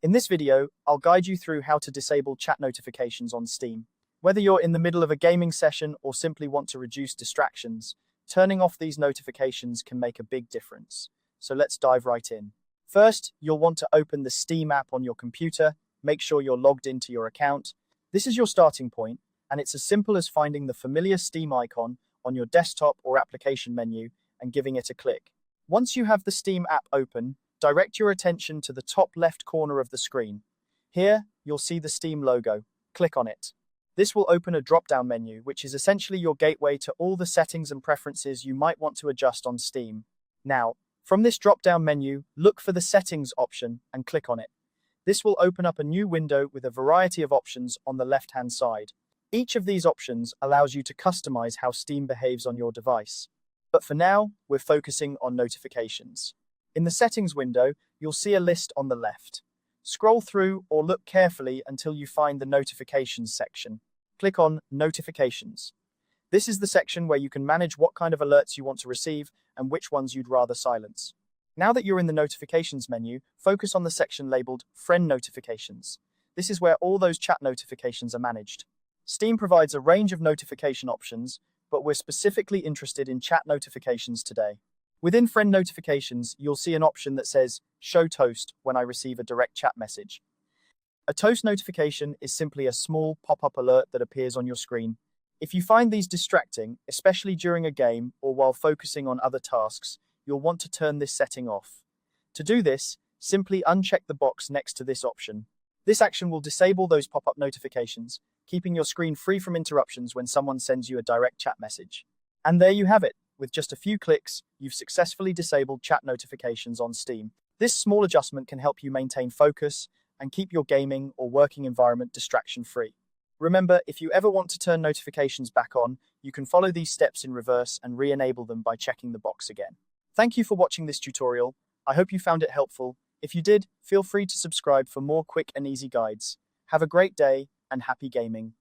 In this video, I'll guide you through how to disable chat notifications on Steam. Whether you're in the middle of a gaming session or simply want to reduce distractions, turning off these notifications can make a big difference. So let's dive right in. First, you'll want to open the Steam app on your computer. Make sure you're logged into your account. This is your starting point, and it's as simple as finding the familiar Steam icon on your desktop or application menu and giving it a click. Once you have the Steam app open, direct your attention to the top left corner of the screen. Here, you'll see the Steam logo. Click on it. This will open a drop-down menu, which is essentially your gateway to all the settings and preferences you might want to adjust on Steam. Now, from this drop-down menu, look for the Settings option and click on it. This will open up a new window with a variety of options on the left-hand side. Each of these options allows you to customize how Steam behaves on your device. But for now, we're focusing on notifications. In the Settings window, you'll see a list on the left. Scroll through or look carefully until you find the Notifications section. Click on Notifications. This is the section where you can manage what kind of alerts you want to receive and which ones you'd rather silence. Now that you're in the Notifications menu, focus on the section labeled Friend Notifications. This is where all those chat notifications are managed. Steam provides a range of notification options, but we're specifically interested in chat notifications today. Within Friend Notifications, you'll see an option that says Show Toast when I receive a direct chat message. A toast notification is simply a small pop-up alert that appears on your screen. If you find these distracting, especially during a game or while focusing on other tasks, you'll want to turn this setting off. To do this, simply uncheck the box next to this option. This action will disable those pop-up notifications, keeping your screen free from interruptions when someone sends you a direct chat message. And there you have it. With just a few clicks, you've successfully disabled chat notifications on Steam. This small adjustment can help you maintain focus and keep your gaming or working environment distraction-free. Remember, if you ever want to turn notifications back on, you can follow these steps in reverse and re-enable them by checking the box again. Thank you for watching this tutorial. I hope you found it helpful. If you did, feel free to subscribe for more quick and easy guides. Have a great day and happy gaming.